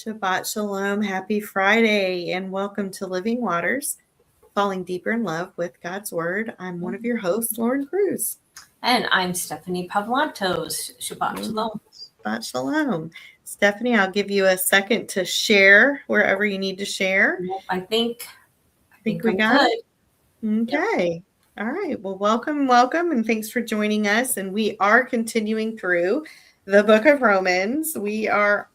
Shabbat Shalom, happy Friday, and welcome to Living Waters, falling deeper in love with God's Word. I'm one of your hosts, Lauren Cruz. And I'm Stephanie Pavlantos. Shabbat Shalom. Shabbat Shalom. Stephanie, I'll give you a second to share wherever you need to share. I think we got it. Okay. Yep. All right. Well, welcome, and thanks for joining us. And we are continuing through the book of Romans. We are,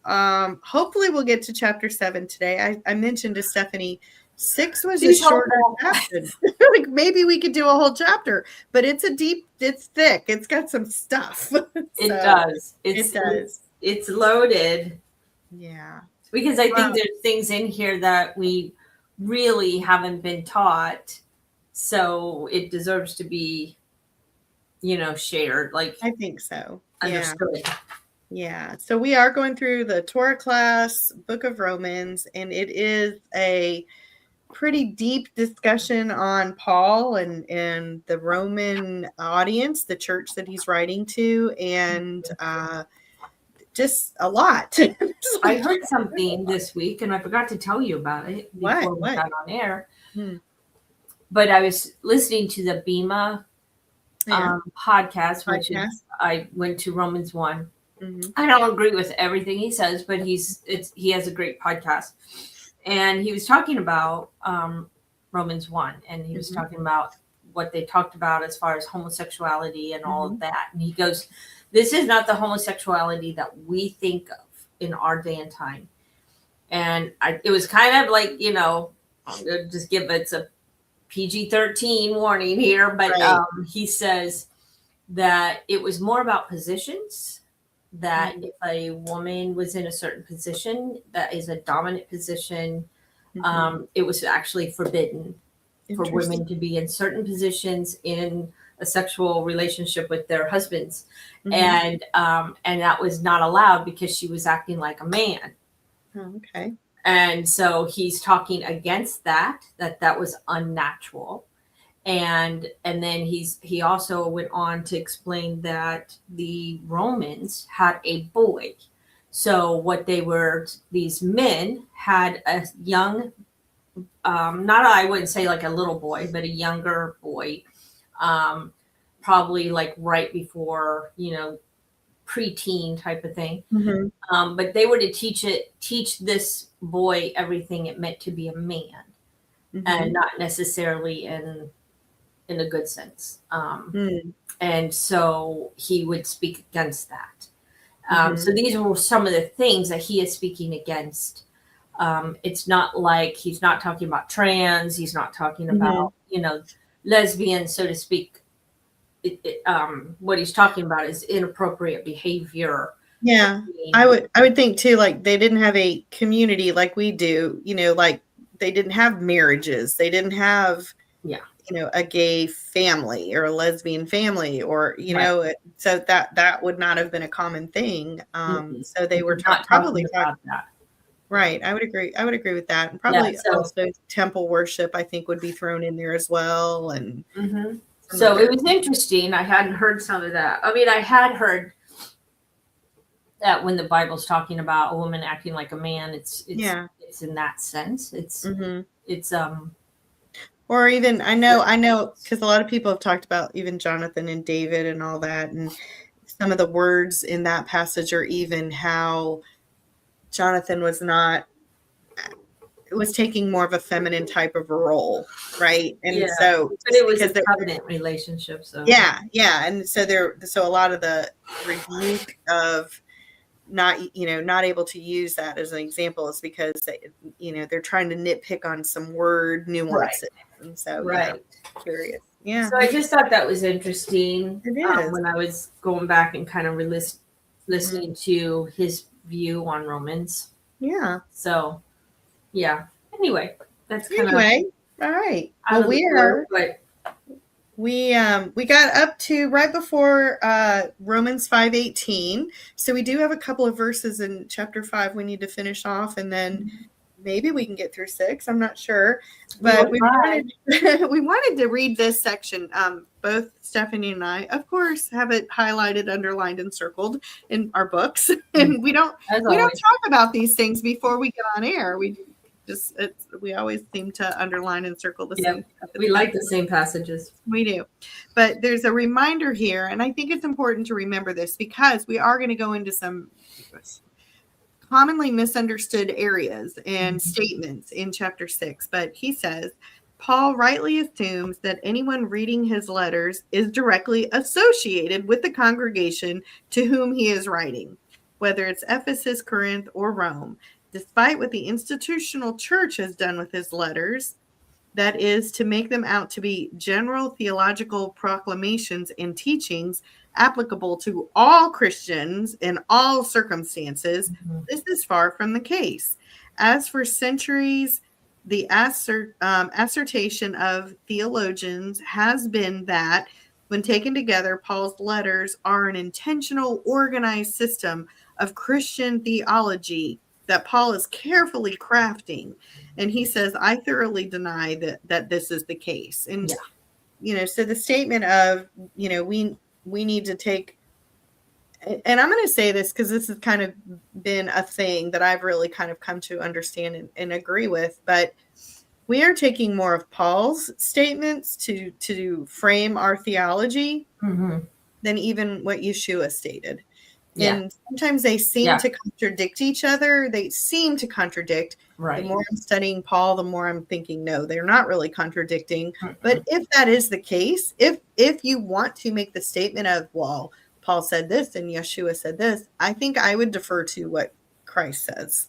hopefully we'll get to chapter 7 today. I mentioned to Stephanie, 6 was a shorter chapter. Like maybe we could do a whole chapter, but it's thick. It's got some stuff. It does. It does. It's loaded. Yeah. Because I think there's things in here that we really haven't been taught. So it deserves to be, shared. Like I think so. Understood. Yeah. So we are going through the Torah class, book of Romans, and it is a pretty deep discussion on Paul and the Roman audience, the church that he's writing to, and just a lot. I heard something this week, and I forgot to tell you about it before we got on air. But I was listening to the Bima podcast, which is, I went to Romans 1. Mm-hmm. I don't agree with everything he says, but he has a great podcast. And he was talking about Romans 1, and he was talking about what they talked about as far as homosexuality and all of that. And he goes, this is not the homosexuality that we think of in our day and time. And it was kind of like, I'm going to just give it's a PG-13 warning here, but he says that it was more about positions, that if a woman was in a certain position that is a dominant position, it was actually forbidden for women to be in certain positions in a sexual relationship with their husbands. And that was not allowed because she was acting like a man. Oh, okay. And so he's talking against that was unnatural. And then he also went on to explain that the Romans had a boy. So what they were, these men had a young, I wouldn't say like a little boy, but a younger boy, probably like right before, preteen type of thing. But they were to teach this boy everything it meant to be a man, and not necessarily in a good sense. And so he would speak against that. So these were some of the things that he is speaking against. It's not like he's not talking about trans. He's not talking about, lesbians, so to speak. What he's talking about is inappropriate behavior. Yeah, I would think too, like they didn't have a community like we do, like they didn't have marriages. They didn't have, a gay family or a lesbian family or, so that would not have been a common thing. So they were probably about that. Right. I would agree with that. And probably also temple worship, I think, would be thrown in there as well. And so it was interesting. I hadn't heard some of that. I mean, I had heard that when the Bible's talking about a woman acting like a man, it's in that sense. It's or even I know because a lot of people have talked about even Jonathan and David and all that, and some of the words in that passage are even how Jonathan was taking more of a feminine type of a role, right? And so, but it was a covenant relationship. So and so a lot of the rebuke of not able to use that as an example is because they're trying to nitpick on some word nuances, and so curious. Yeah. So I just thought that was interesting. It is. When I was going back and kind of listening to his view on Romans. Yeah. So. Yeah. Anyway, that's all right. Well, we got up to right before Romans 5:18. So we do have a couple of verses in chapter 5 we need to finish off, and then maybe we can get through 6. I'm not sure, but we wanted to read this section. Both Stephanie and I, of course, have it highlighted, underlined, and circled in our books. And we don't talk about these things before we get on air. We always seem to underline and circle the same. We like the same passages. We do. But there's a reminder here, and I think it's important to remember this because we are going to go into some commonly misunderstood areas and statements in chapter 6. But he says, Paul rightly assumes that anyone reading his letters is directly associated with the congregation to whom he is writing, whether it's Ephesus, Corinth, or Rome. Despite what the institutional church has done with his letters, that is to make them out to be general theological proclamations and teachings applicable to all Christians in all circumstances, this is far from the case. As for centuries, the assertion of theologians has been that when taken together, Paul's letters are an intentional, organized system of Christian theology that Paul is carefully crafting. And he says, I thoroughly deny that this is the case. And, so the statement of, we need to take, and I'm going to say this because this has kind of been a thing that I've really kind of come to understand and agree with, but we are taking more of Paul's statements to frame our theology than even what Yeshua stated. Yeah. And sometimes they seem to contradict each other. They seem to contradict. Right. The more I'm studying Paul, the more I'm thinking, no, they're not really contradicting. But if that is the case, if you want to make the statement of, well, Paul said this and Yeshua said this, I think I would defer to what Christ says,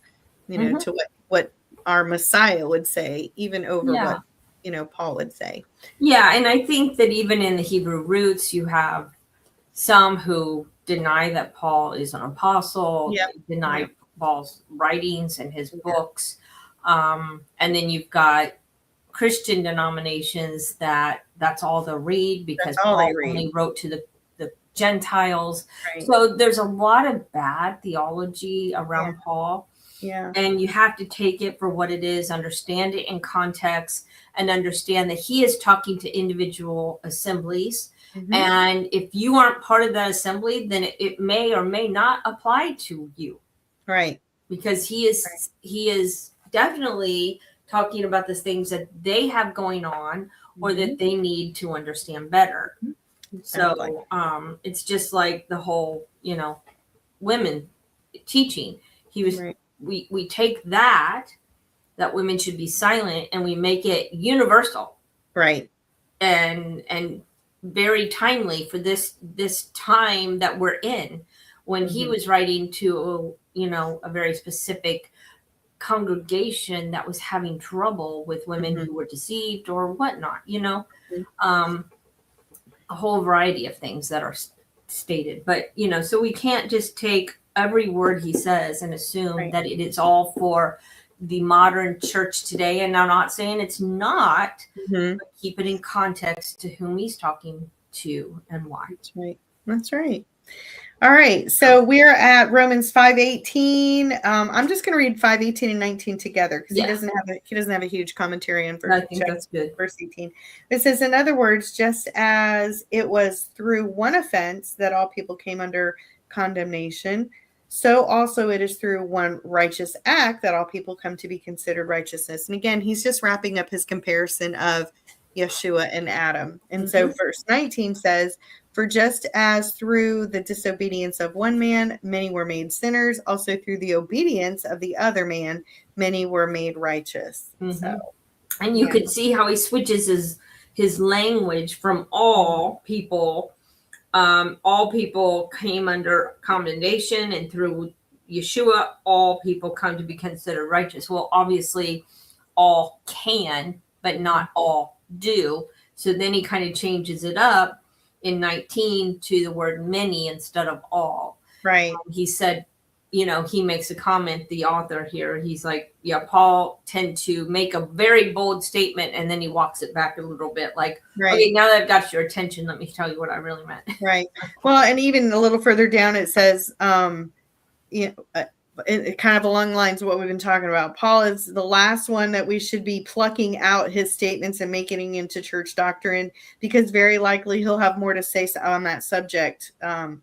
to what our Messiah would say, even over what, Paul would say. Yeah. And I think that even in the Hebrew roots, you have some who deny that Paul is an apostle, deny Paul's writings and his books. And then you've got Christian denominations that's all they'll read because Paul only wrote to the Gentiles. Right. So there's a lot of bad theology around Paul. Yeah. And you have to take it for what it is, understand it in context, and understand that he is talking to individual assemblies. And if you aren't part of that assembly, then it may or may not apply to you. Right. Because he is definitely talking about the things that they have going on or that they need to understand better. So it's just like the whole, women teaching. He was we take that women should be silent and we make it universal. Right. And very timely for this time that we're in, when he was writing to a very specific congregation that was having trouble with women who were deceived or whatnot, a whole variety of things that are stated. But so we can't just take every word he says and assume that it is all for the modern church today. And I'm not saying it's not, but keep it in context to whom he's talking to and why. That's right. All right. So we're at Romans 5:18. I'm just going to read 5:18 and 19 together because he doesn't have a huge commentary on verse 18. It says, in other words, just as it was through one offense that all people came under condemnation, so also it is through one righteous act that all people come to be considered righteousness. And again, he's just wrapping up his comparison of Yeshua and Adam. And so verse 19 says, for just as through the disobedience of one man, many were made sinners, also through the obedience of the other man, many were made righteous. So, and you can see how he switches his language from all people. All people came under condemnation, and through Yeshua, all people come to be considered righteous. Well, obviously, all can, but not all do. So then he kind of changes it up in 19 to the word many instead of all. Right. He said, he makes a comment, the author here, he's like, Paul tend to make a very bold statement and then he walks it back a little bit like, okay, now that I've got your attention, let me tell you what I really meant. Right. Well, and even a little further down, it says, kind of along the lines of what we've been talking about. Paul is the last one that we should be plucking out his statements and making into church doctrine, because very likely he'll have more to say on that subject,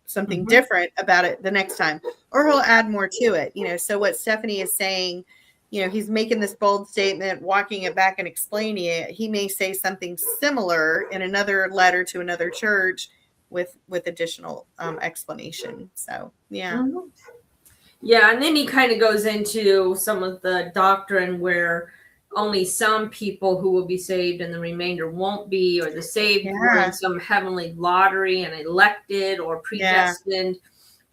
something different about it the next time, or he'll add more to it. So what Stephanie is saying, he's making this bold statement, walking it back and explaining it. He may say something similar in another letter to another church with additional explanation. So, yeah. Yeah, and then he kind of goes into some of the doctrine where only some people who will be saved and the remainder won't be, or the saved were in some heavenly lottery and elected or predestined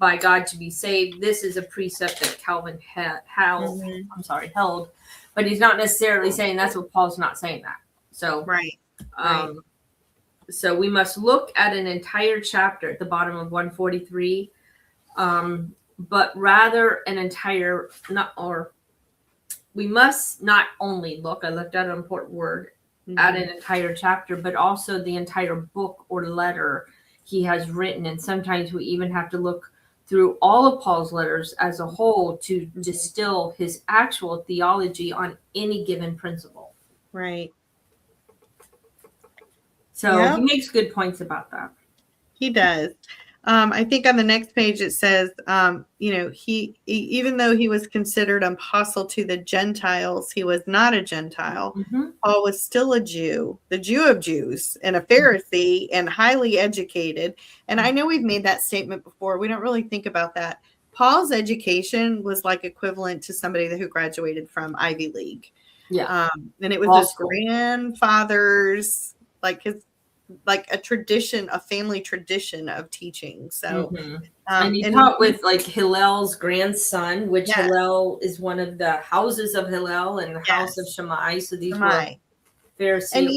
by God to be saved. This is a precept that Calvin held, but he's not necessarily saying that's what Paul's not saying that. So, so we must look at an entire chapter at the bottom of 143. But rather we must not only look, I left out an important word, at an entire chapter, but also the entire book or letter he has written. And sometimes we even have to look through all of Paul's letters as a whole to distill his actual theology on any given principle. Right. So he makes good points about that. He does. I think on the next page it says, he even though he was considered apostle to the Gentiles, he was not a Gentile. Paul was still a Jew, the Jew of Jews, and a Pharisee, and highly educated. And I know we've made that statement before. We don't really think about that. Paul's education was like equivalent to somebody who graduated from Ivy League. Yeah. And it was his grandfather's, like a tradition, a family tradition of teaching. So, and he taught with like Hillel's grandson, which Hillel is one of the houses of Hillel and the house of Shammai. So these were Pharisees. And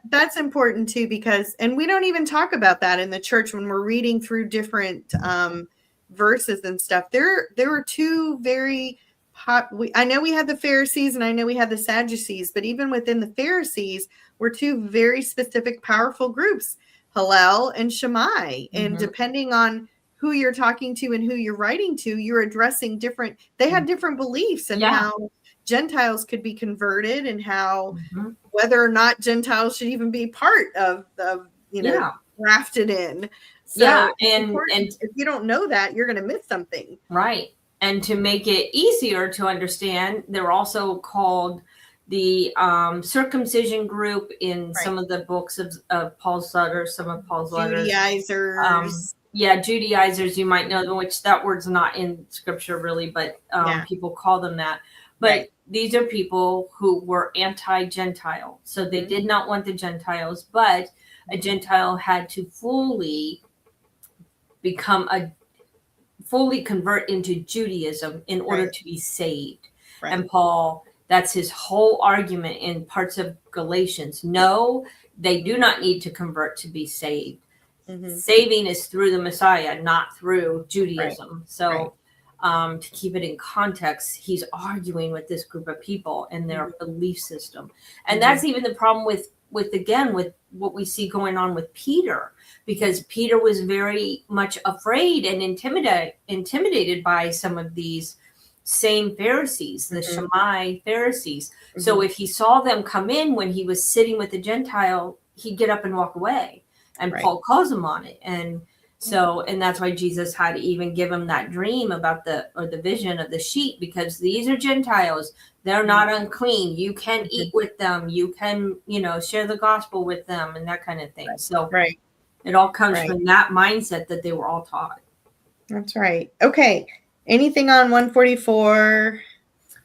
that's important too, because, and we don't even talk about that in the church when we're reading through different verses and stuff. There were two very I know we had the Pharisees and I know we had the Sadducees, but even within the Pharisees were two very specific, powerful groups, Hillel and Shammai. And depending on who you're talking to and who you're writing to, you're addressing they had different beliefs and how Gentiles could be converted, and how whether or not Gentiles should even be part of grafted in. So and if you don't know that, you're going to miss something. Right. And to make it easier to understand, they're also called the circumcision group in some of the books of Paul's letters, some of Paul's letters. Judaizers. Judaizers, you might know them, which that word's not in scripture really, but people call them that. But these are people who were anti-Gentile. So they did not want the Gentiles, but a Gentile had to fully convert into Judaism in order to be saved. Right. And Paul, that's his whole argument in parts of Galatians. No, they do not need to convert to be saved. Saving is through the Messiah, not through Judaism. Right. So to keep it in context, he's arguing with this group of people and their belief system. And that's even the problem with what we see going on with Peter, because Peter was very much afraid and intimidated by some of these same Pharisees, the Shammai Pharisees. So if he saw them come in when he was sitting with the Gentile, he'd get up and walk away. And Paul calls him on it. And so, and that's why Jesus had to even give him that dream about the vision of the sheep, because these are Gentiles. They're not unclean. You can eat with them. You can, share the gospel with them and that kind of thing. So it all comes from that mindset that they were all taught. That's right. Okay. Anything on 144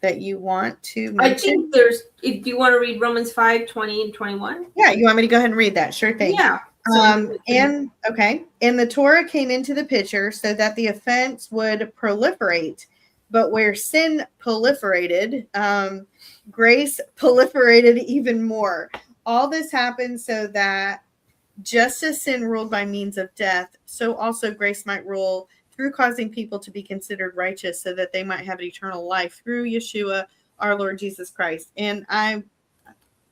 that you want to mention? I think if you want to read Romans 5, 20 and 21. Yeah. You want me to go ahead and read that? Sure thing. Yeah. And the Torah came into the picture so that the offense would proliferate, but where sin proliferated, grace proliferated even more. All this happened so that just as sin ruled by means of death, so also grace might rule through causing people to be considered righteous, so that they might have eternal life through Yeshua, our Lord Jesus Christ. And I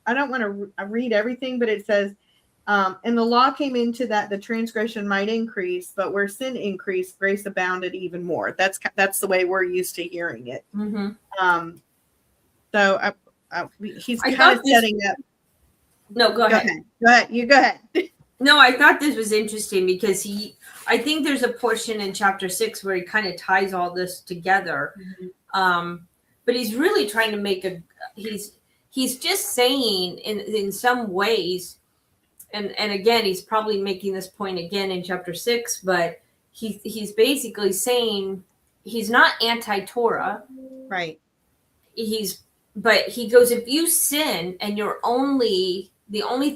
don't want to read everything, but it says, And the law came into that the transgression might increase, but where sin increased, grace abounded even more. That's the way we're used to hearing it. So he's kind of setting up. No, go ahead. Go ahead. You go ahead. No, I thought this was interesting because I think there's a portion in chapter 6 where he kind of ties all this together. But he's really trying to make he's just saying in some ways, and again, he's probably making this point again in chapter 6, but he's basically saying he's not anti-Torah. Right. But he goes, if you sin and the only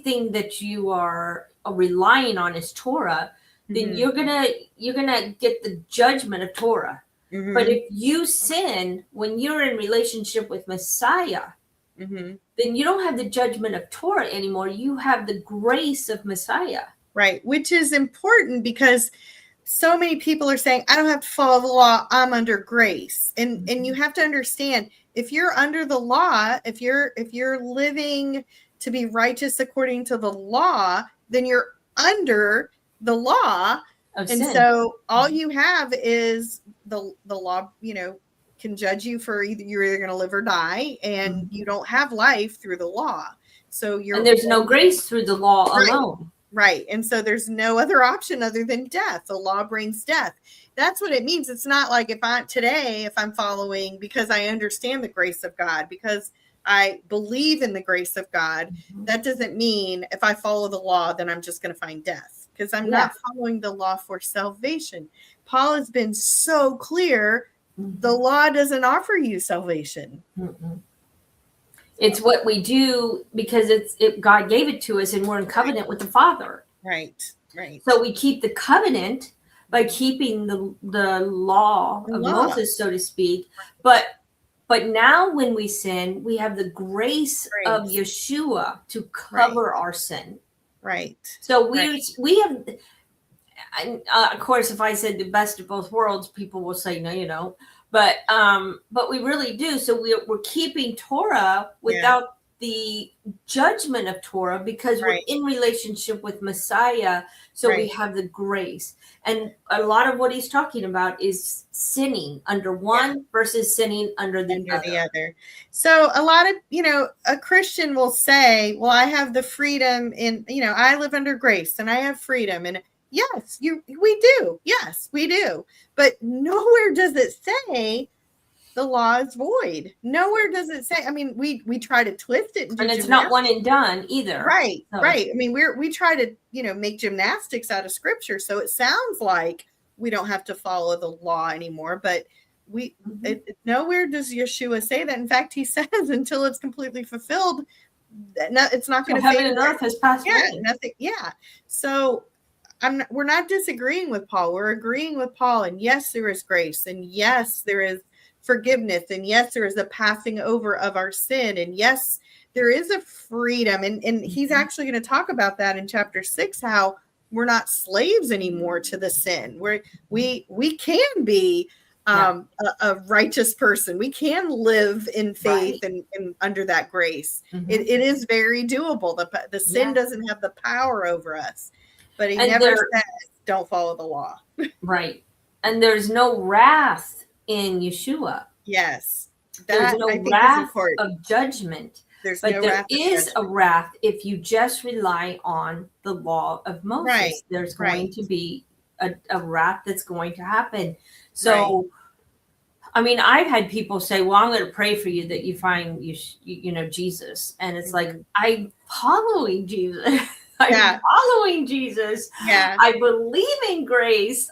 thing that you are relying on is Torah, then you're gonna get the judgment of Torah. But if you sin when you're in relationship with Messiah, then you don't have the judgment of Torah anymore. You have the grace of Messiah. Right, which is important because so many people are saying, I don't have to follow the law, I'm under grace. And you have to understand, if you're under the law, if you're living to be righteous according to the law, then you're under the law. And sin. So all you have is the law, can judge you for you're either going to live or die, and you don't have life through the law. So and there's no grace through the law alone. Right. And so there's no other option other than death. The law brings death. That's what it means. It's not like if I'm following because I understand the grace of God, because I believe in the grace of God, that doesn't mean if I follow the law, then I'm just going to find death, because I'm not following the law for salvation. Paul has been so clear. The law doesn't offer you salvation. It's what we do because God gave it to us, and we're in covenant with the Father. Right. So we keep the covenant by keeping the law of Moses, so to speak. But now when we sin, we have the grace of Yeshua to cover our sin. Right. So we have, of course, if I said the best of both worlds, people will say, no, but we really do. So we're keeping Torah without the judgment of Torah, because we're in relationship with Messiah. So we have the grace. And a lot of what he's talking about is sinning under one versus sinning under the other. So a lot of, a Christian will say, well, I have the freedom in, I live under grace and I have freedom. And yes, we do. Yes, we do. But nowhere does it say the law is void. Nowhere does it say. I mean, we try to twist it, and it's not one and done either. Right, right. I mean, we try to make gymnastics out of scripture, so it sounds like we don't have to follow the law anymore. But nowhere does Yeshua say that. In fact, he says until it's completely fulfilled, it's not going to heaven and earth has passed away. Nothing. Yeah. So we're not disagreeing with Paul. We're agreeing with Paul. And yes, there is grace, and yes, there is forgiveness, and yes, there is a passing over of our sin, and yes, there is a freedom, and he's actually going to talk about that in chapter 6, how we're not slaves anymore to the sin. We can be a righteous person. We can live in faith and under that grace. It is very doable. The sin doesn't have the power over us, but he never says don't follow the law. Right. And there's no wrath in Yeshua. Yes. There's no wrath of judgment. But there is a wrath if you just rely on the law of Moses. Right. There's going to be a wrath that's going to happen. So, I mean, I've had people say, well, I'm going to pray for you that you find, Jesus. And it's like, I'm following Jesus. I'm following Jesus. Yeah. I believe in grace.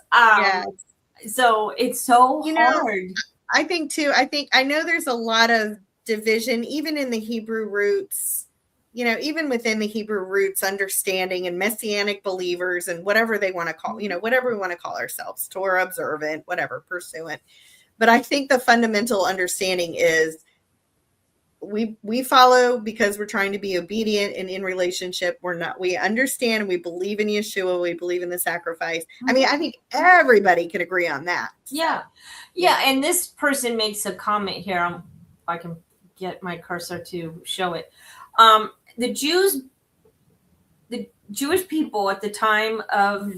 So it's so hard. I think too, I know there's a lot of division, even in the Hebrew roots, even within the Hebrew roots understanding and messianic believers and whatever they want to call, whatever we want to call ourselves, Torah observant, whatever, pursuant. But I think the fundamental understanding is we follow because we're trying to be obedient, and in relationship, we understand and we believe in Yeshua. We believe in the sacrifice. I mean, I think everybody can agree on that. Yeah. Yeah. And this person makes a comment here. If I can get my cursor to show it. The Jewish people at the time of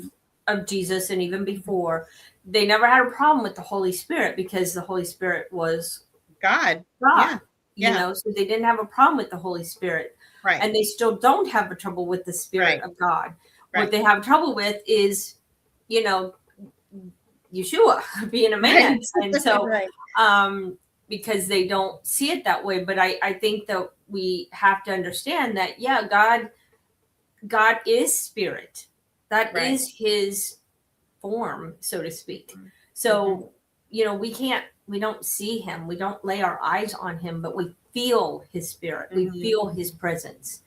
Jesus and even before, they never had a problem with the Holy Spirit because the Holy Spirit was God. Yeah. You know, so they didn't have a problem with the Holy Spirit. Right. And they still don't have a trouble with the Spirit of God. Right. What they have trouble with is, you know, Yeshua being a man. And so, because they don't see it that way. But I think that we have to understand that, yeah, God is spirit. That is his form, so to speak. So, you know, we don't see him. We don't lay our eyes on him, but we feel his spirit. We feel his presence.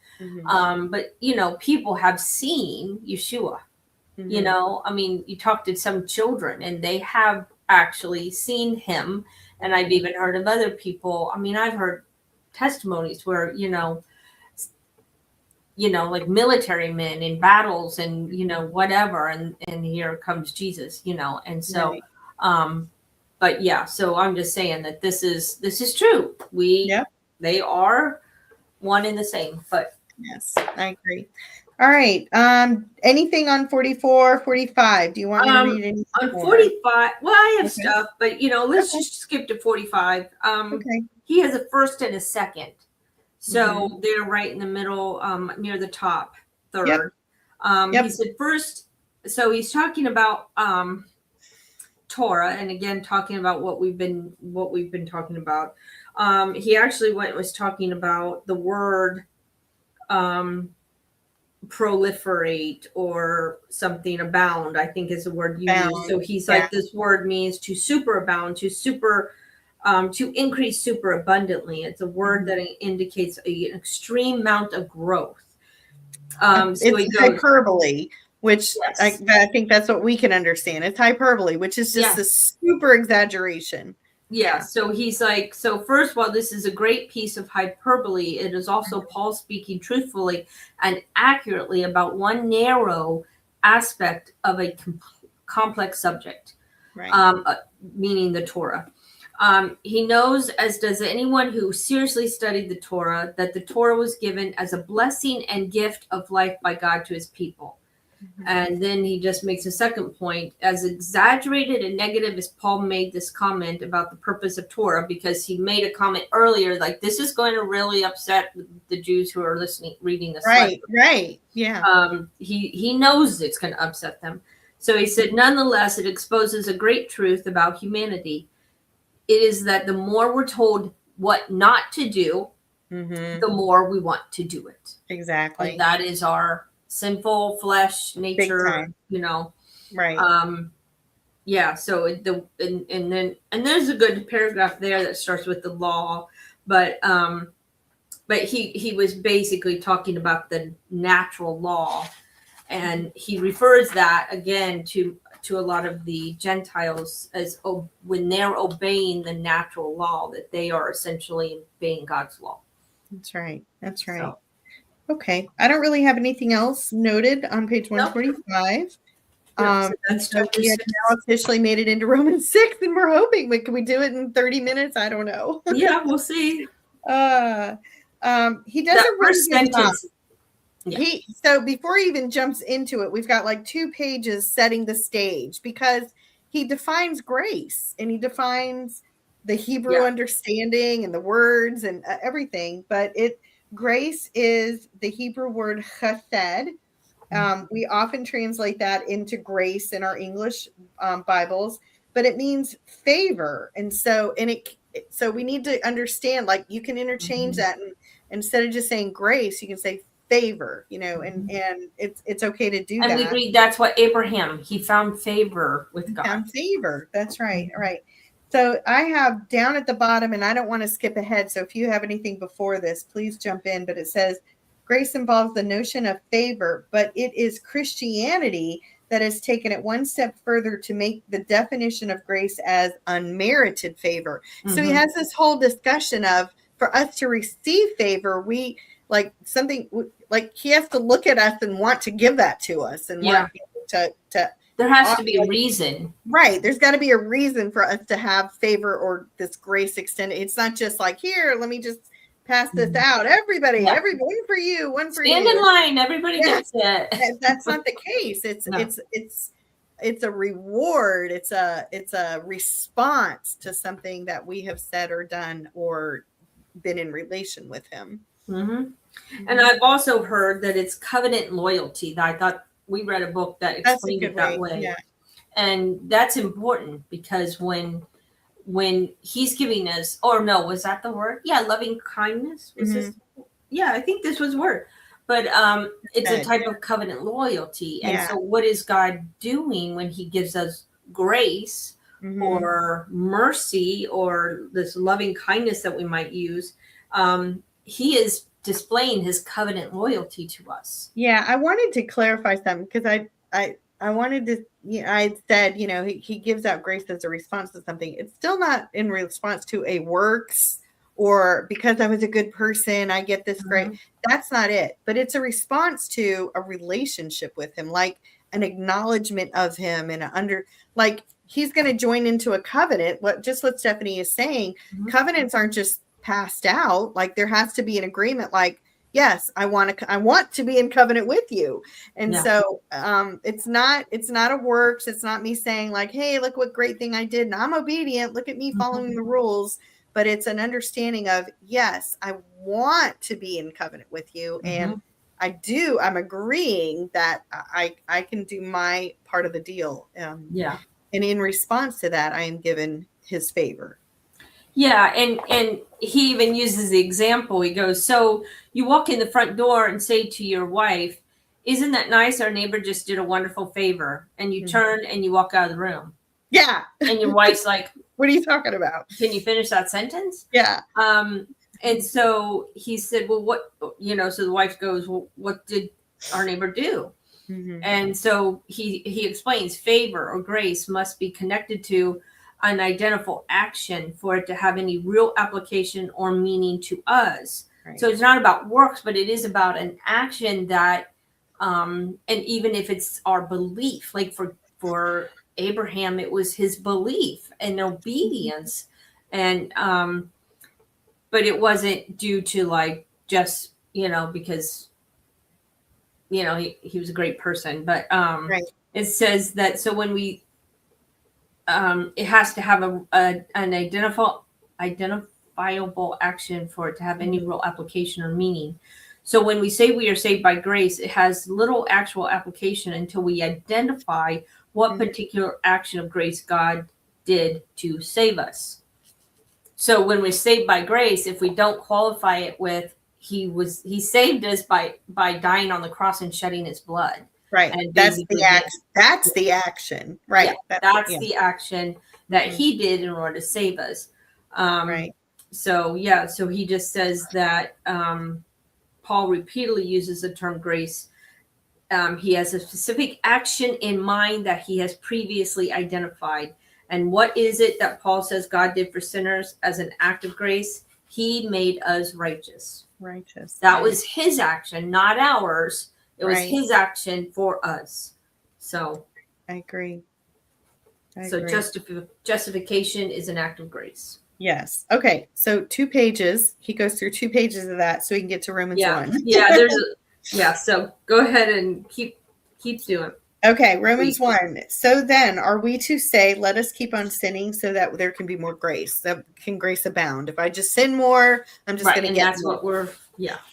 But, you know, people have seen Yeshua. You know, I mean, you talk to some children and they have actually seen him. And I've even heard of other people. I mean, I've heard testimonies where, you know, like military men in battles and, you know, whatever. And here comes Jesus, you know. And so, but yeah, so I'm just saying that this is true. They are one and the same, but yes, I agree. All right. Anything on 44, 45? Do you want me to read anything on 45? Well, I have stuff, but you know, let's just skip to 45. He has a first and a second. So they're right in the middle, near the top, third. He said first, so he's talking about Torah, and again talking about what we've been talking about. He actually was talking about the word proliferate or something, abound, I think is the word you use. So he's like, this word means to superabound, to increase super abundantly. It's a word that indicates an extreme amount of growth. So it's hyperbole, which I think that's what we can understand. It's hyperbole, which is just a super exaggeration. Yeah. So he's like, so first of all, this is a great piece of hyperbole. It is also Paul speaking truthfully and accurately about one narrow aspect of a complex subject, meaning the Torah. He knows, as does anyone who seriously studied the Torah, that the Torah was given as a blessing and gift of life by God to his people. And then he just makes a second point. As exaggerated and negative as Paul made this comment about the purpose of Torah, because he made a comment earlier, like, this is going to really upset the Jews who are reading this. He knows it's going to upset them. So he said, nonetheless, it exposes a great truth about humanity. It is that the more we're told what not to do, the more we want to do it. Exactly. And that is our sinful flesh nature, you know. Yeah. So and there's a good paragraph there that starts with the law, but he was basically talking about the natural law, and he refers that again to a lot of the Gentiles as when they're obeying the natural law, that they are essentially obeying God's law. That's right. So. Okay. I don't really have anything else noted on page 145. So we have now officially made it into Romans 6, and we're hoping, but can we do it in 30 minutes? I don't know. Yeah, we'll see. He does a really good job. So before he even jumps into it, we've got like 2 pages setting the stage, because he defines grace and he defines the Hebrew understanding and the words and everything. But grace is the Hebrew word chesed. We often translate that into grace in our English Bibles, but it means favor. And so we need to understand, like, you can interchange that, and instead of just saying grace, you can say favor, you know, and it's okay to do that. And we agree that's what Abraham, he found favor with God. Found favor. That's right. All right. So I have down at the bottom, and I don't want to skip ahead, so if you have anything before this, please jump in, but it says grace involves the notion of favor, but it is Christianity that has taken it one step further to make the definition of grace as unmerited favor. So he has this whole discussion of, for us to receive favor, we like something like he has to look at us and want to give that to us, and want to there has to be a reason. Right. There's got to be a reason for us to have favor or this grace extended. It's not just like, here, let me just pass this out. Everybody, one for you, one for you. Stand in line. Everybody gets it. That's not the case. It's a reward. It's a response to something that we have said or done or been in relation with him. And I've also heard that it's covenant loyalty. That I thought we read a book that explained it that way. Yeah. And that's important because when he's giving us, was that the word? Yeah, loving kindness. Was this? Yeah, I think this was the word. But it's a type of covenant loyalty. And so what is God doing when he gives us grace or mercy or this loving kindness that we might use? He is displaying his covenant loyalty to us. Yeah, I wanted to clarify something because I wanted to, I said, he gives out grace as a response to something. It's still not in response to a works or because I was a good person, I get this great. That's not it. But it's a response to a relationship with him, like an acknowledgement of him and like he's going to join into a covenant. What Stephanie is saying, covenants aren't just passed out. Like there has to be an agreement. Like, yes, I want to be in covenant with you. And so it's not a works. It's not me saying like, hey, look what great thing I did. And I'm obedient. Look at me following the rules. But it's an understanding of, yes, I want to be in covenant with you. And I'm agreeing that I can do my part of the deal. And in response to that, I am given his favor. Yeah, and he even uses the example. He goes, so you walk in the front door and say to your wife, isn't that nice? Our neighbor just did a wonderful favor. And you turn and you walk out of the room. Yeah. And your wife's like, what are you talking about? Can you finish that sentence? Yeah. And so he said, well, what, so the wife goes, well, what did our neighbor do? And so he explains favor or grace must be connected to an identifiable action for it to have any real application or meaning to us. Right. So it's not about works, but it is about an action that, and even if it's our belief, like for Abraham, it was his belief and obedience. And, but it wasn't due to like, just, because, he was a great person, but, it says that, so when we, it has to have an identifiable action for it to have any real application or meaning. So when we say we are saved by grace, it has little actual application until we identify what particular action of grace God did to save us. So when we're saved by grace, if we don't qualify it with he saved us by dying on the cross and shedding his blood. Right. And that's the action. That's the action. Right. Yeah, that's the action that he did in order to save us. Right. So he just says that Paul repeatedly uses the term grace. He has a specific action in mind that he has previously identified. And what is it that Paul says God did for sinners as an act of grace? He made us righteous. That was his action, not ours. It was his action for us. So I agree. Justification is an act of grace. Yes. Okay. So 2 pages. He goes through 2 pages of that so we can get to Romans 1. Yeah. So go ahead and keep doing. Okay. Romans 1. So then are we to say, let us keep on sinning so that there can be more grace, that can grace abound? If I just sin more, I'm just going to get that's more. What we're,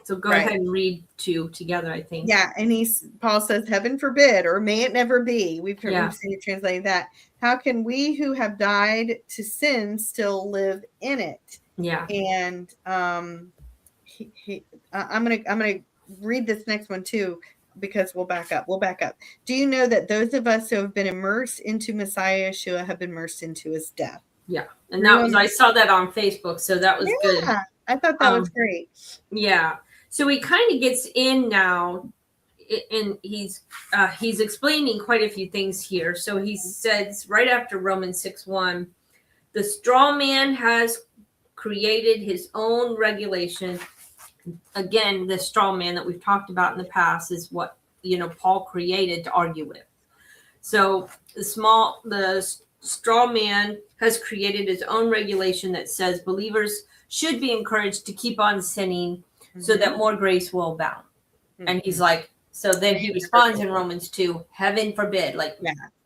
So go ahead and read 2 together, I think. Yeah. And Paul says, heaven forbid, or may it never be. We've seen it translated that. How can we who have died to sin still live in it? Yeah. And I'm gonna read this next one too, because we'll back up. Do you know that those of us who have been immersed into Messiah Yeshua have been immersed into his death? Yeah. And that was, I saw that on Facebook. So that was good. I thought that was great. Yeah. So he kind of gets in now, and he's explaining quite a few things here. So he says right after Romans 6:1, the straw man has created his own regulation. Again, the straw man that we've talked about in the past is what Paul created to argue with. So the straw man has created his own regulation that says believers should be encouraged to keep on sinning so that more grace will abound. And he's like, so then he responds in Romans 2, heaven forbid, like,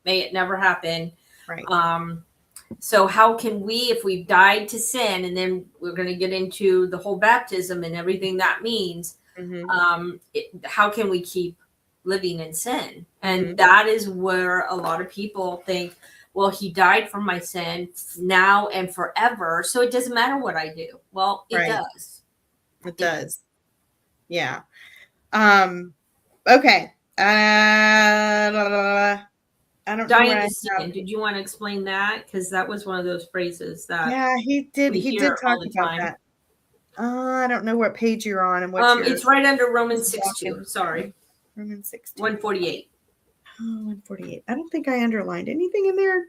may it never happen. Right. So how can we, if we've died to sin, and then we're going to get into the whole baptism and everything that means, how can we keep living in sin? And that is where a lot of people think, well, he died for my sin now and forever, so it doesn't matter what I do. Well, it does. It does. Yeah. Okay. I don't dying to sin. Did you want to explain that? Because that was one of those phrases that he did talk about that. I don't know what page you're on and what it's right under Romans 6:2. Sorry. Romans 6:2. 148. Oh, 148. I don't think I underlined anything in there.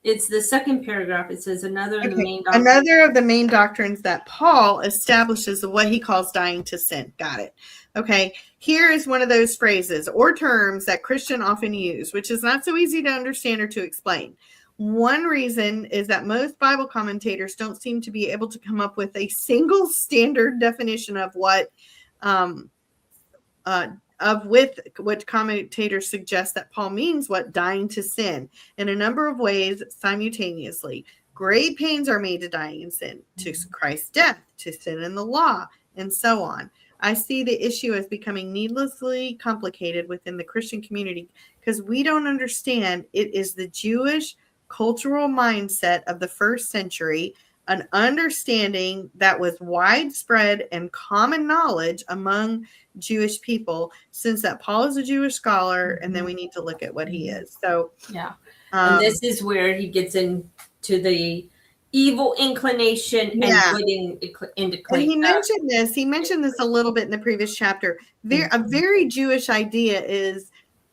It's the second paragraph. It says another of the main doctrines that Paul establishes of what he calls dying to sin. Got it. Okay. Here is one of those phrases or terms that Christians often use, which is not so easy to understand or to explain. One reason is that most Bible commentators don't seem to be able to come up with a single standard definition of what what commentators suggest that Paul means what dying to sin in a number of ways simultaneously. Great pains are made to dying in sin, to Christ's death, to sin in the law, and so on. I see the issue as becoming needlessly complicated within the Christian community because we don't understand it is the Jewish cultural mindset of the first century, an understanding that was widespread and common knowledge among Jewish people, since that Paul is a Jewish scholar, and then we need to look at what he is. So, and this is where he gets into the evil inclination and good inclination. And he mentioned this. He mentioned this a little bit in the previous chapter. A very Jewish idea is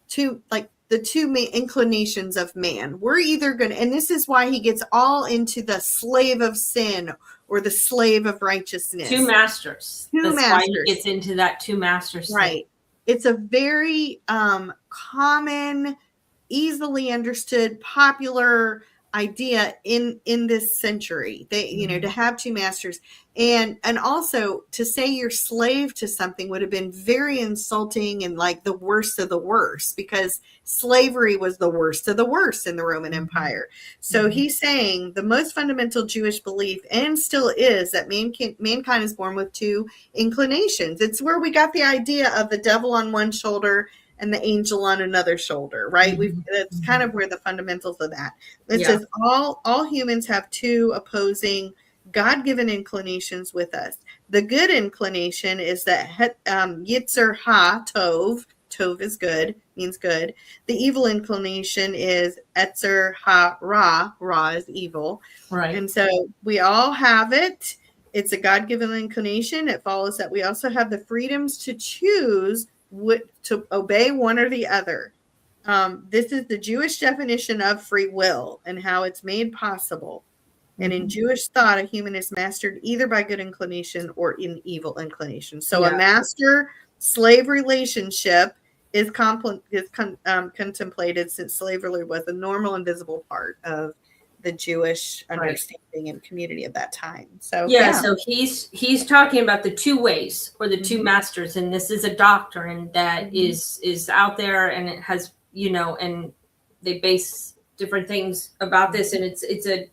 the two main inclinations of man. We're either going to, and this is why he gets all into the slave of sin or the slave of righteousness. Two masters. That's why he gets into that two masters. Right. It's a very common, easily understood, popular idea in this century. They, to have two masters. And also to say you're slave to something would have been very insulting and like the worst of the worst, because slavery was the worst of the worst in the Roman Empire. So he's saying the most fundamental Jewish belief, and still is, that mankind is born with two inclinations. It's where we got the idea of the devil on one shoulder and the angel on another shoulder, right? That's kind of where the fundamentals of that. It says all humans have two opposing God-given inclinations with us. The good inclination is that Yitzer Ha Tov. Tov is good, means good. The evil inclination is Etzer Ha Ra. Ra is evil. Right. And so we all have it. It's a God-given inclination. It follows that we also have the freedoms to choose to obey one or the other. This is the Jewish definition of free will and how it's made possible. And in Jewish thought, a human is mastered either by good inclination or in evil inclination. So a master-slave relationship is contemplated, since slavery was a normal and visible part of the Jewish understanding and community of that time. So so he's talking about the two ways or the two masters, and this is a doctrine that is out there, and it has and they base different things about this, and it's a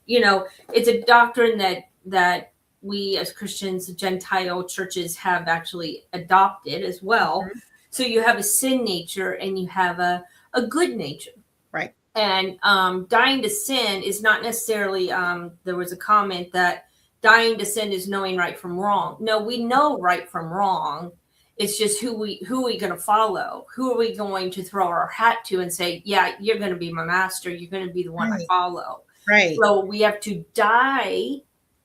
doctrine that we as Christians, Gentile churches, have actually adopted as well. So you have a sin nature and you have a good nature. Right. And dying to sin is not necessarily, there was a comment that dying to sin is knowing right from wrong. No, we know right from wrong. It's just who are we going to follow? Who are we going to throw our hat to and say, yeah, you're going to be my master. You're going to be the one I follow. Right. So we have to die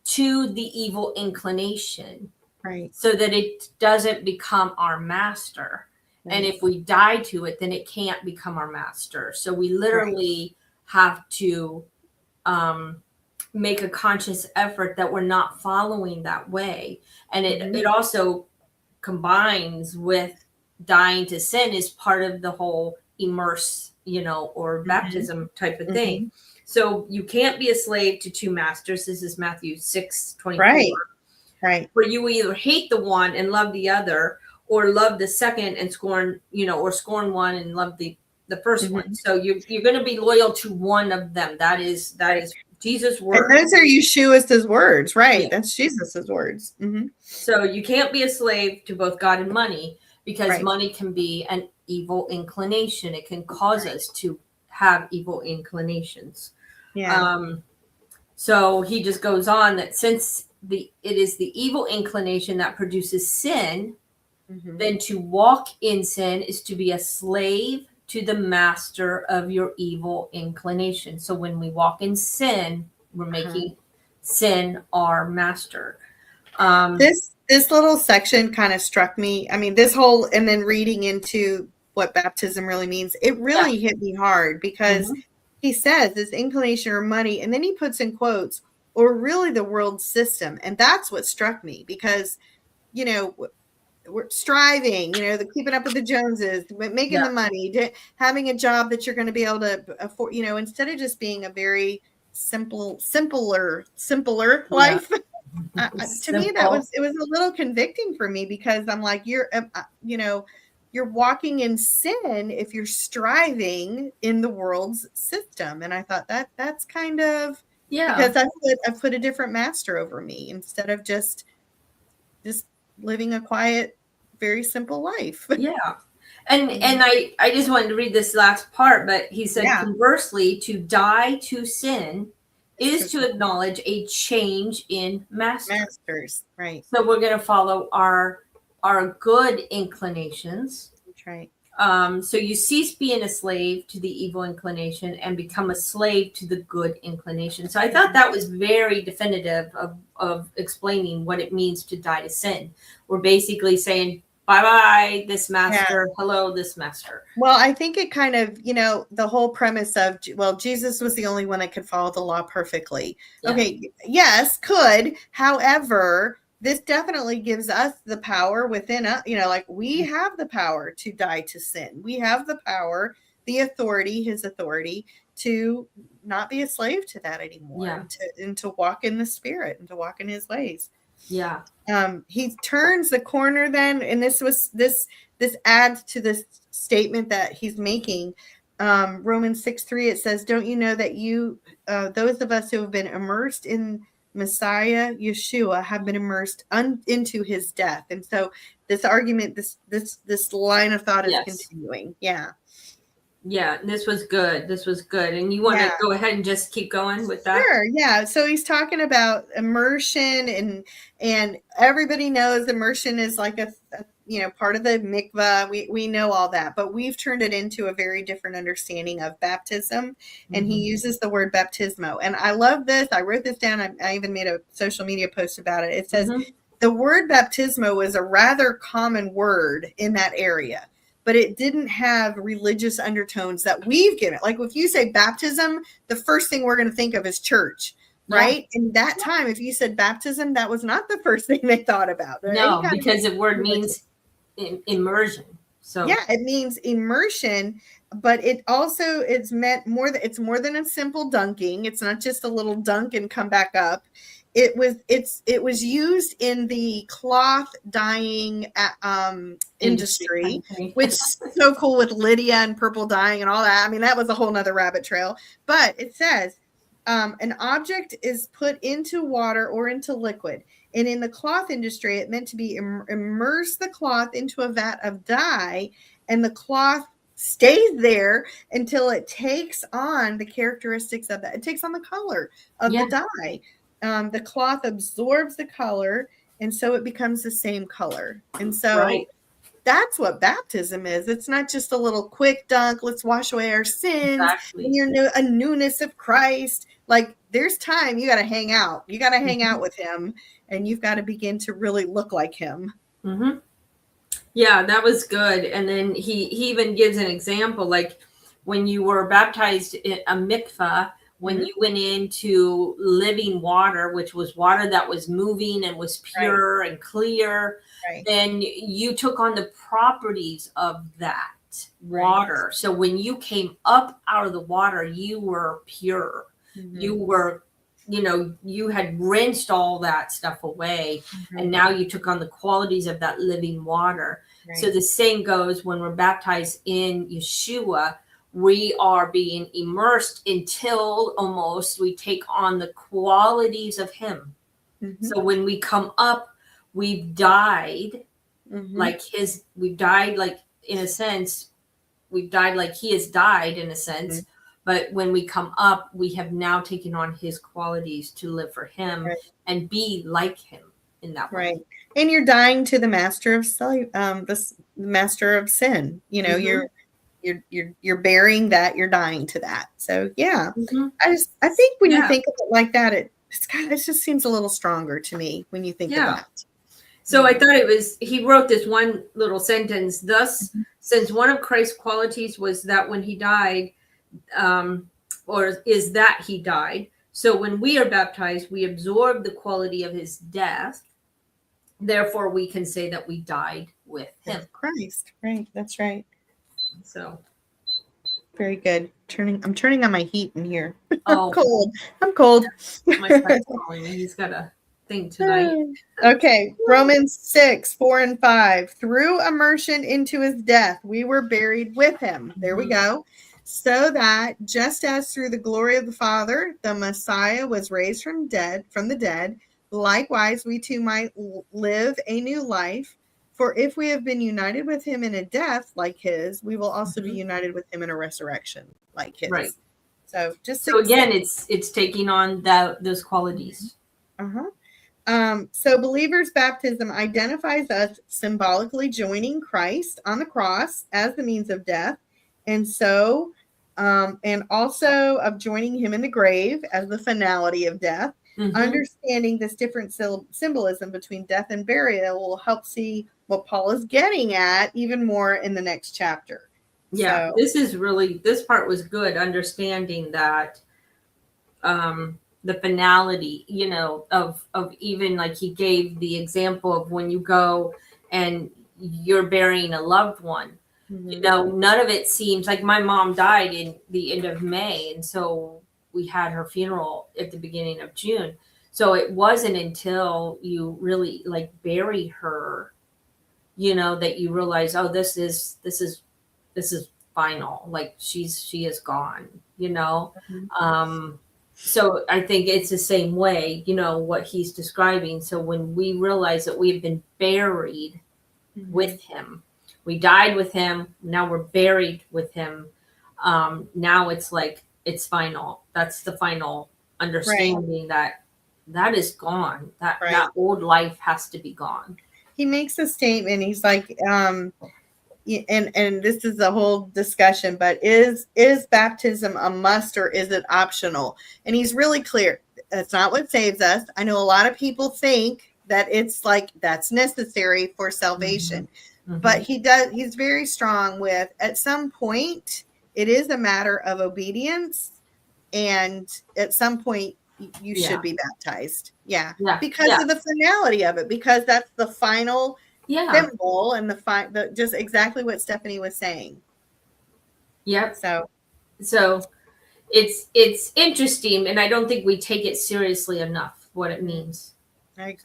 to the evil inclination. Right. So that it doesn't become our master. Right. And if we die to it, then it can't become our master. So we literally have to make a conscious effort that we're not following that way. And it also combines with dying to sin is part of the whole immerse, or baptism type of thing. So you can't be a slave to two masters. This is Matthew 6:24. Right. Where you either hate the one and love the other, or love the second and scorn, or scorn one and love the first one. So you're going to be loyal to one of them. That is Jesus' word. And those are Yeshua's words, right? Yeah. That's Jesus's words. So you can't be a slave to both God and money, because money can be an evil inclination. It can cause us to have evil inclinations. Yeah. So he just goes on that since it is the evil inclination that produces sin, then to walk in sin is to be a slave to the master of your evil inclination. So when we walk in sin, we're making sin our master. This little section kind of struck me. I mean, this whole, and then reading into what baptism really means, it really hit me hard, because he says this inclination or money, and then he puts in quotes, or really the world system. And that's what struck me, because, we're striving, the keeping up with the Joneses, making the money, having a job that you're going to be able to afford, instead of just being a very simpler life. To me, it was a little convicting for me, because I'm like, you're walking in sin if you're striving in the world's system. And I thought that's kind of, because I've put a different master over me, instead of just living a quiet, very simple life. Yeah. And I just wanted to read this last part, but he said, conversely, to die to sin is to acknowledge a change in masters. Right. So we're going to follow our good inclinations. That's right. So you cease being a slave to the evil inclination and become a slave to the good inclination. So I thought that was very definitive of explaining what it means to die to sin. We're basically saying, bye-bye, this master. Yeah. Hello, this master. Well, I think it kind of, the whole premise of, Jesus was the only one that could follow the law perfectly. Yeah. Okay, yes, could. However, this definitely gives us the power within us, we have the power to die to sin. We have the power, the authority, his authority, to not be a slave to that anymore, and to walk in the Spirit and to walk in his ways. Yeah. He turns the corner then, and this adds to this statement that he's making. Romans 6:3, it says, don't you know that you, those of us who have been immersed in Messiah, Yeshua, have been immersed into his death. And so this argument, this line of thought is continuing. Yeah. Yeah, this was good. And you want to go ahead and just keep going with that? Sure. Yeah. So he's talking about immersion, and everybody knows immersion is like a part of the mikvah. We know all that, but we've turned it into a very different understanding of baptism. And he uses the word baptismo. And I love this. I wrote this down. I even made a social media post about it. It says the word baptismo is a rather common word in that area, but it didn't have religious undertones that we've given. Like if you say baptism, the first thing we're going to think of is church, right? In that time, if you said baptism, that was not the first thing they thought about. Right? No, because the word means immersion. So it means immersion, but it also it's more than a simple dunking. It's not just a little dunk and come back up. It was used in the cloth dyeing industry, which is so cool with Lydia and purple dyeing and all that. I mean, that was a whole nother rabbit trail. But it says an object is put into water or into liquid. And in the cloth industry, it meant to be immerse the cloth into a vat of dye, and the cloth stays there until it takes on the characteristics of that. It takes on the color of the dye. The cloth absorbs the color, and so it becomes the same color. And so that's what baptism is. It's not just a little quick dunk. Let's wash away our sins. Exactly. And you're a newness of Christ. Like there's time you got to hang out. You got to hang out with him, and you've got to begin to really look like him. Mm-hmm. Yeah, that was good. And then he even gives an example, like when you were baptized in a mikvah, when you went into living water, which was water that was moving and was pure and clear, then you took on the properties of that water. So when you came up out of the water, you were pure. you were, you had rinsed all that stuff away, and now you took on the qualities of that living water. Right. So the same goes when we're baptized in Yeshua. We are being immersed until almost we take on the qualities of him. So when we come up, we've died we've died like, in a sense, we've died like he has died in a sense. But when we come up, we have now taken on his qualities to live for him and be like him in that way. Right. And you're dying to the master of the master of sin. You're bearing that, you're dying to that. So yeah. I think when you think of it like that, it just seems a little stronger to me when you think of that. So I thought he wrote this one little sentence, thus, since one of Christ's qualities was that when he died, or is that he died. So when we are baptized, we absorb the quality of his death. Therefore, we can say that we died with him. Christ. Right. That's right. So very good. I'm turning on my heat in here. Oh, I'm cold. My son's calling me. He's got a thing tonight. Okay. Romans 6:4-5. Through immersion into his death, we were buried with him. There we go. So that just as through the glory of the Father, the Messiah was raised from the dead, likewise we too might live a new life. For if we have been united with him in a death like his, we will also be united with him in a resurrection like his. Right. So again, it's taking on those qualities. So believers' baptism identifies us symbolically joining Christ on the cross as the means of death, and also of joining him in the grave as the finality of death. Understanding this different symbolism between death and burial will help see what Paul is getting at even more in the next chapter. Yeah, this part was good, understanding that the finality, of even like he gave the example of when you go and you're burying a loved one. None of it seems like my mom died in the end of May, and so we had her funeral at the beginning of June. So it wasn't until you really like bury her, that you realize, oh, this is final. Like she is gone, So I think it's the same way, what he's describing. So when we realize that we've been buried with him, we died with him, now we're buried with him. Now it's like, it's final. That's the final understanding that is gone. That old life has to be gone. He makes a statement. He's like, and this is a whole discussion, but is baptism a must or is it optional? And he's really clear. That's not what saves us. I know a lot of people think that it's like that's necessary for salvation, but he's very strong with, at some point, it is a matter of obedience, and at some point you should be baptized. Because of the finality of it, because that's the final symbol and the just exactly what Stephanie was saying. Yep. So it's interesting, and I don't think we take it seriously enough what it means. I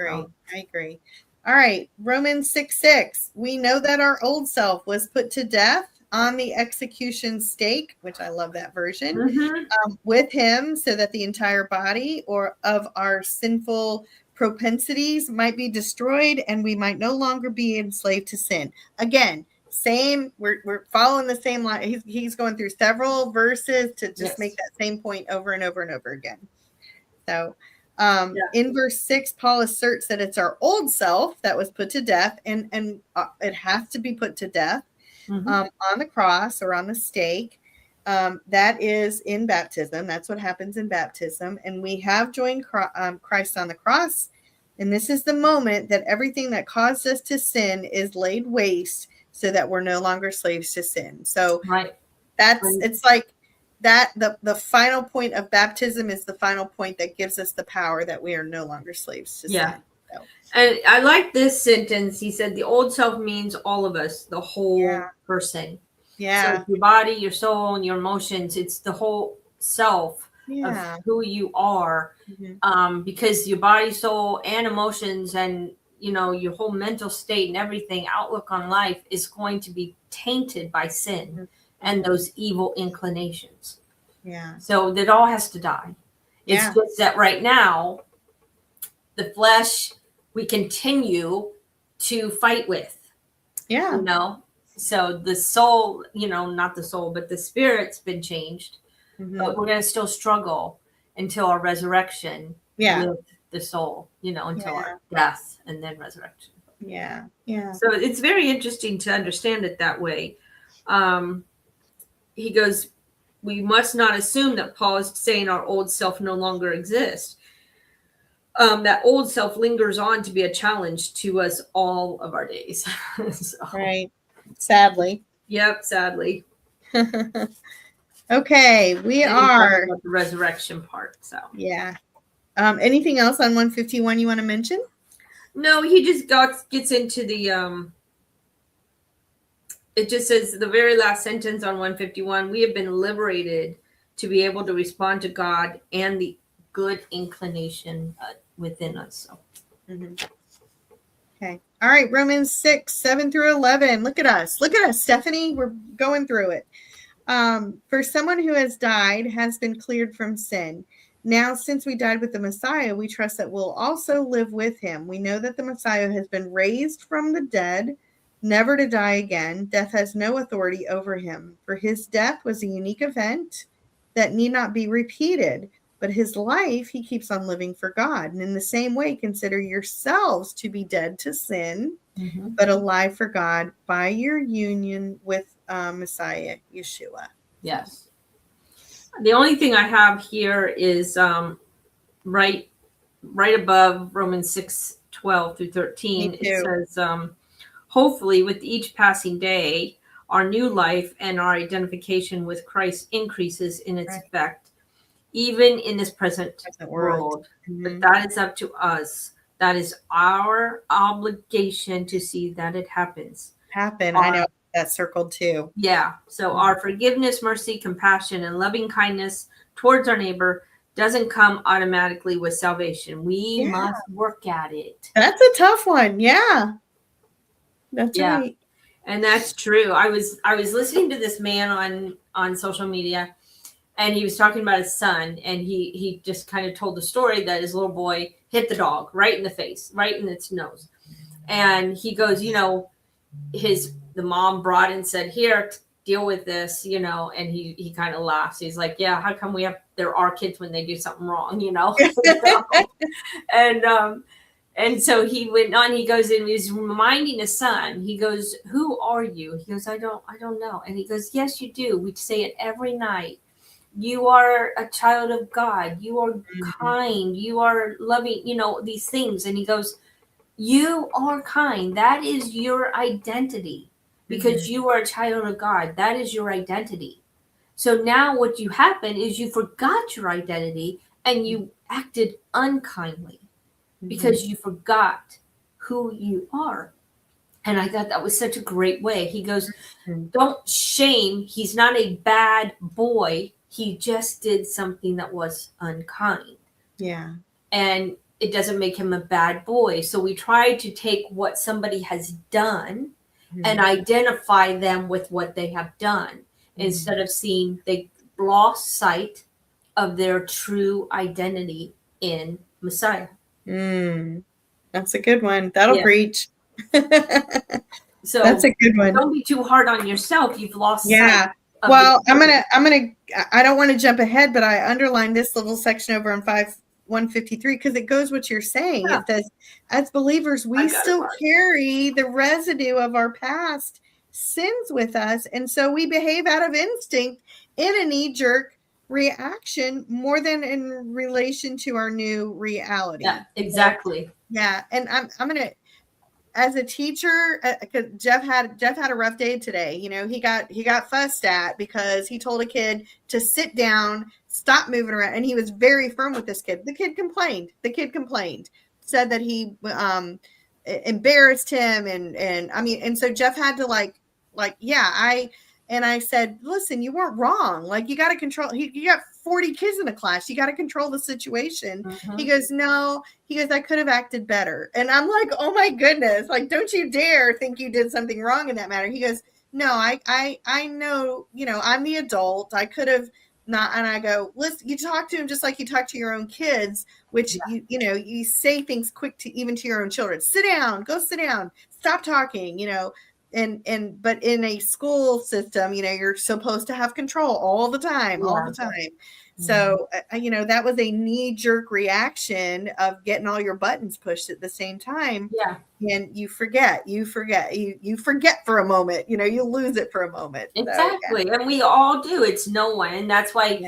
agree. All right, Romans 6:6. We know that our old self was put to death on the execution stake, which I love that version, with him, so that the entire body of our sinful propensities might be destroyed and we might no longer be enslaved to sin. Again, we're following the same line. He's going through several verses to just make that same point over and over and over again. So in verse 6, Paul asserts that it's our old self that was put to death, and it has to be put to death on the cross or on the stake. That is in baptism. That's what happens in baptism. And we have joined Christ on the cross. And this is the moment that everything that caused us to sin is laid waste so that we're no longer slaves to sin. So it's like that. The final point of baptism is the final point that gives us the power that we are no longer slaves to sin. So. And I like this sentence. He said, the old self means all of us, the whole person. So your body, your soul, and your emotions, it's the whole self. of who you are, because your body, soul, and emotions, and your whole mental state and everything, outlook on life is going to be tainted by sin and those evil inclinations. Yeah. So that all has to die. It's just that right now, the flesh we continue to fight with. Yeah. So the soul, not the soul, but the spirit's been changed. But we're going to still struggle until our resurrection with the soul, until our death and then resurrection. Yeah. So it's very interesting to understand it that way. He goes, we must not assume that Paul is saying our old self no longer exists. That old self lingers on to be a challenge to us all of our days. Right. Sadly. Yep, sadly. Okay, we are about the resurrection part. So yeah. Anything else on 151 you want to mention? No, he just gets into the it just says the very last sentence on 151, we have been liberated to be able to respond to God and the good inclination within us. So. Okay. All right, Romans 6, 7 through 11. Look at us, Stephanie. We're going through it. For someone who has died has been cleared from sin. Now, since we died with the Messiah, we trust that we'll also live with him. We know that the Messiah has been raised from the dead, never to die again. Death has no authority over him, for his death was a unique event that need not be repeated. But his life, he keeps on living for God. And in the same way, consider yourselves to be dead to sin, but alive for God by your union with Messiah, Yeshua. Yes. The only thing I have here is right above Romans 6, 12 through 13. It says, hopefully with each passing day, our new life and our identification with Christ increases in its effect, even in this present world. But that is up to us. That is our obligation to see that it happens. I know that's circled too. Yeah. So our forgiveness, mercy, compassion, and loving kindness towards our neighbor doesn't come automatically with salvation. We must work at it. That's a tough one. Yeah. That's right. And that's true. I was listening to this man on social media, and he was talking about his son, and he just kind of told the story that his little boy hit the dog right in the face, right in its nose. And he goes, the mom brought and said, here, deal with this, and he kind of laughs. He's like, yeah, how come there are kids when they do something wrong, And so he went on, he goes, and he's reminding his son, he goes, who are you? He goes, I don't know. And he goes, yes, you do. We say it every night. You are a child of God. You are kind. You are loving, these things. And he goes, you are kind. That is your identity, because you are a child of God. That is your identity. So now what you happen is you forgot your identity and you acted unkindly because you forgot who you are. And I thought that was such a great way. He goes, don't shame. He's not a bad boy. He just did something that was unkind. Yeah. And it doesn't make him a bad boy. So we try to take what somebody has done and identify them with what they have done instead of seeing they lost sight of their true identity in Messiah. That's a good one. That'll preach. So that's a good one. Don't be too hard on yourself. You've lost sight. Well, I don't want to jump ahead, but I underlined this little section over on 153 because it goes what you're saying. It says, as believers, we still carry the residue of our past sins with us, and so we behave out of instinct in a knee-jerk reaction more than in relation to our new reality. Yeah, exactly. Yeah, and I'm gonna, as a teacher, because Jeff had a rough day today. He got fussed at because he told a kid to sit down, stop moving around, and he was very firm with this kid. The kid complained, said that he embarrassed him, and so Jeff had to And I said, listen, you weren't wrong. Like, you got to control. You got 40 kids in a class. You got to control the situation. He goes, no. He goes, I could have acted better. And I'm like, oh my goodness. Like, don't you dare think you did something wrong in that matter. He goes, no, I know, I'm the adult. I could have not. And I go, listen, you talk to him just like you talk to your own kids, which you say things quick to even to your own children. Sit down, go sit down, stop talking, but in a school system, you're supposed to have control all the time. So, that was a knee-jerk reaction of getting all your buttons pushed at the same time. Yeah. And you forget for a moment, you lose it for a moment. Exactly. So, yeah. And we all do. It's no one. And that's why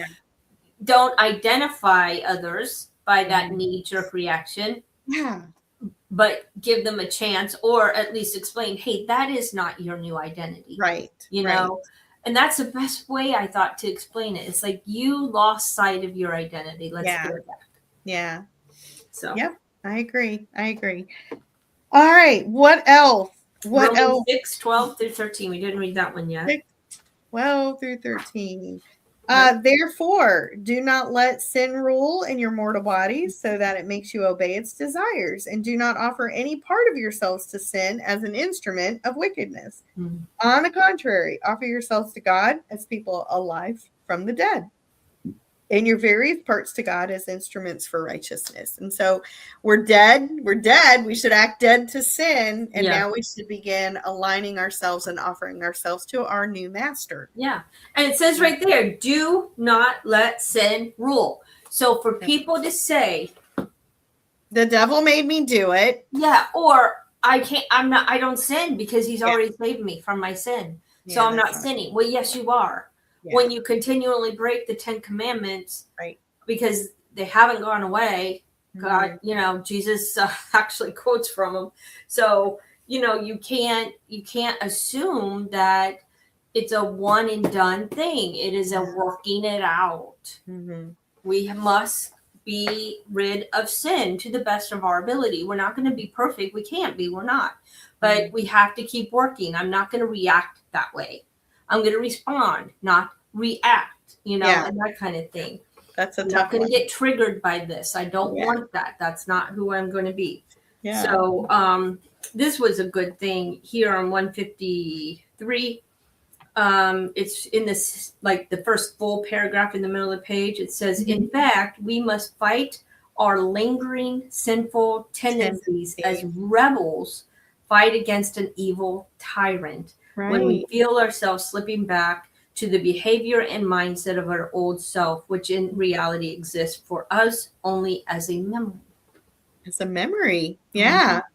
don't identify others by that knee-jerk reaction. Yeah. But give them a chance, or at least explain, hey, that is not your new identity. Right. And that's the best way, I thought, to explain it. It's like you lost sight of your identity. Let's get it back. Yeah. So. Yep. I agree. All right. What else? Romans 6, 12 through 13. We didn't read that one yet. 6, 12 through 13. Therefore, do not let sin rule in your mortal bodies so that it makes you obey its desires, and do not offer any part of yourselves to sin as an instrument of wickedness. Mm-hmm. On the contrary, offer yourselves to God as people alive from the dead, and your various parts to God as instruments for righteousness. And so we're dead. We should act dead to sin. And now we should begin aligning ourselves and offering ourselves to our new master. Yeah. And it says right there, do not let sin rule. So for people to say, the devil made me do it. Yeah. Or I don't sin because he's already saved me from my sin. So I'm not sinning. Well, yes, you are. Yeah. When you continually break the 10 commandments, right? Because they haven't gone away. God, Jesus actually quotes from them. So, you can't assume that it's a one and done thing. It is a working it out. Mm-hmm. We must be rid of sin to the best of our ability. We're not going to be perfect. We can't be. We're not. But we have to keep working. I'm not going to react that way. I'm going to respond, not react, and that kind of thing. That's a I'm tough not going to get triggered by this. I don't want that. That's not who I'm going to be. Yeah. So this was a good thing here on 153. It's in this, like the first full paragraph in the middle of the page. It says, in fact, we must fight our lingering sinful tendencies as rebels fight against an evil tyrant. Right. When we feel ourselves slipping back to the behavior and mindset of our old self, which in reality exists for us only as a memory. As a memory. Yeah. Mm-hmm.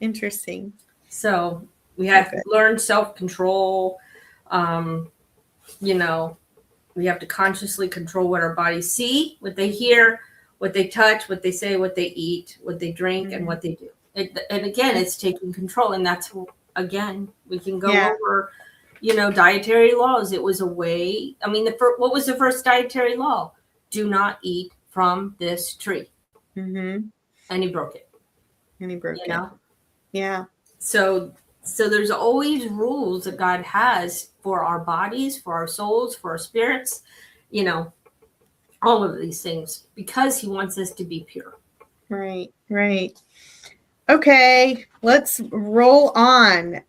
Interesting. So we have to learn self-control. We have to consciously control what our bodies see, what they hear, what they touch, what they say, what they eat, what they drink, and what they do. And again, it's taking control. And that's, again, we can go over, dietary laws. It was a way. I mean, what was the first dietary law? Do not eat from this tree. Mm-hmm. And he broke it. Yeah. So there's always rules that God has for our bodies, for our souls, for our spirits, all of these things, because he wants us to be pure. Right. Okay, let's roll on.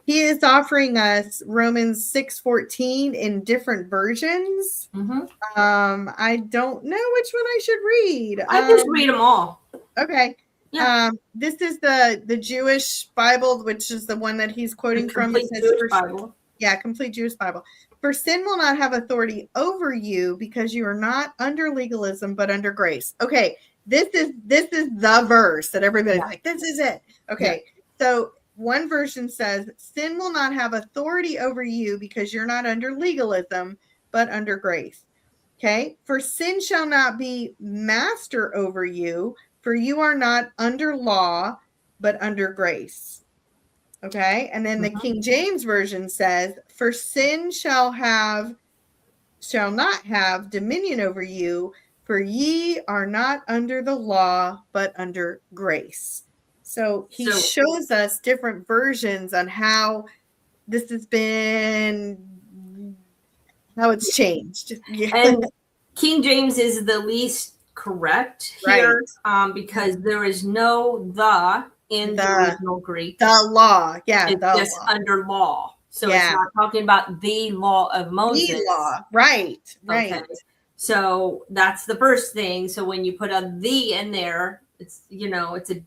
He is offering us Romans 6:14 in different versions. Mm-hmm. I don't know which one I should read. I just read them all. Okay. Yeah. This is the Jewish Bible, which is the one that he's quoting from. Complete Jewish Bible. Yeah, Complete Jewish Bible. For sin will not have authority over you because you are not under legalism, but under grace. Okay. This is the verse that everybody's like, this is it. Okay. Yeah. So one version says, sin will not have authority over you because you're not under legalism, but under grace. Okay. For sin shall not be master over you, for you are not under law, but under grace. Okay. And then the King James Version says, for sin shall not have dominion over you, for ye are not under the law, but under grace. So he shows us different versions on how this has been how it's changed. Yeah. And King James is the least correct here, because there is no the in the original Greek. The law. Yeah. It's just law. Under law. So it's not talking about the law of Moses. The law. Right. Okay. So that's the first thing. So when you put a the in there, it's, it's a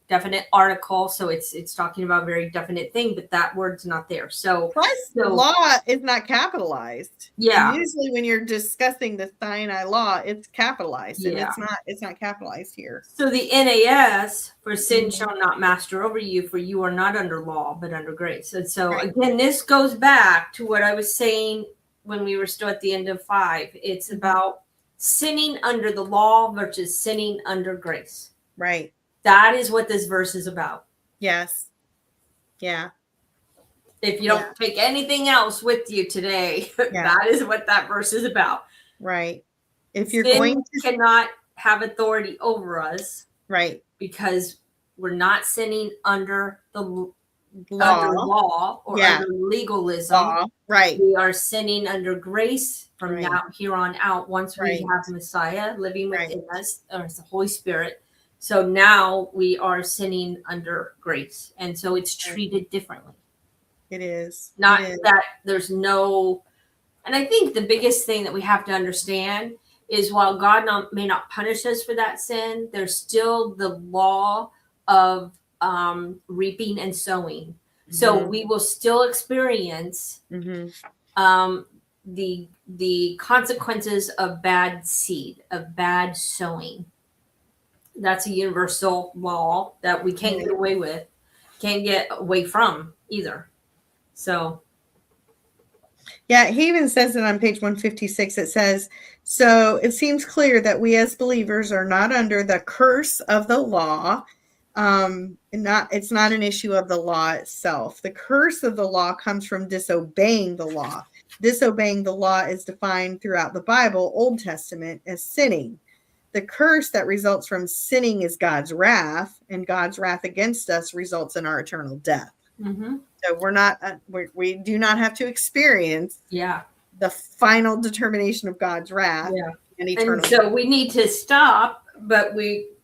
definite article. So it's talking about a very definite thing, but that word's not there. So plus the law is not capitalized. Yeah. And usually when you're discussing the Sinai law, it's capitalized. And it's not capitalized here. So the NAS, for sin shall not master over you, for you are not under law, but under grace. And so again, this goes back to what I was saying when we were still at the end of 5. It's about sinning under the law versus sinning under grace. Right. That is what this verse is about. Yes. Yeah. If you don't take anything else with you today, that is what that verse is about. Right. If you're cannot have authority over us. Right. Because we're not sinning under the law or under legalism. Law. Right. We are sinning under grace from now here on out. Once we have Messiah living within us, or the Holy Spirit. So now we are sinning under grace. And so it's treated differently. It is. Not that there's no, and I think the biggest thing that we have to understand is while God may not punish us for that sin, there's still the law of reaping and sowing. Mm-hmm. So we will still experience the consequences of bad seed, of bad sowing. That's a universal law that we can't get away with, can't get away from either. So. Yeah, he even says it on page 156. It says, so it seems clear that we as believers are not under the curse of the law. It's not an issue of the law itself. The curse of the law comes from disobeying the law. Disobeying the law is defined throughout the Bible, Old Testament, as sinning. The curse that results from sinning is God's wrath, and God's wrath against us results in our eternal death. Mm-hmm. So we do not have to experience the final determination of God's wrath and eternal death. So we need to stop, but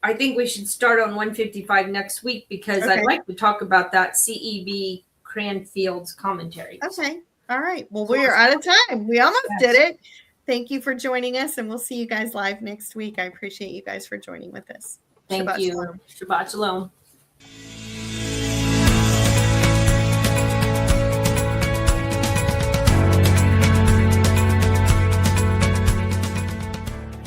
I think we should start on 155 next week because I'd like to talk about that C.E.B. Cranfield's commentary. Okay. All right. Well, we are out of time. We almost did it. Thank you for joining us, and we'll see you guys live next week. I appreciate you guys for joining with us. Thank you. Shalom. Shabbat shalom.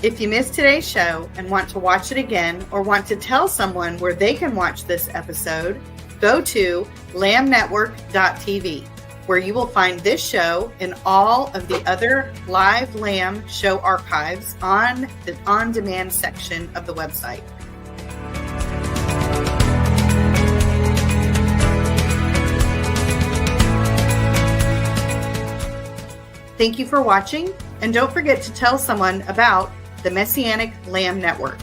If you missed today's show and want to watch it again or want to tell someone where they can watch this episode, go to lambnetwork.tv, where you will find this show and all of the other live Lamb show archives on the on-demand section of the website. Thank you for watching, and don't forget to tell someone about the Messianic Lamb Network.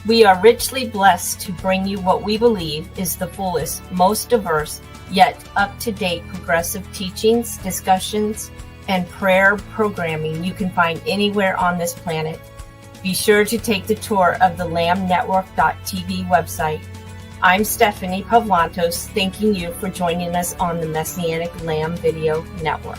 We are richly blessed to bring you what we believe is the fullest, most diverse, yet up-to-date progressive teachings, discussions, and prayer programming you can find anywhere on this planet. Be sure to take the tour of the lambnetwork.tv website. I'm Stephanie Pavlantos, thanking you for joining us on the Messianic Lamb Video Network.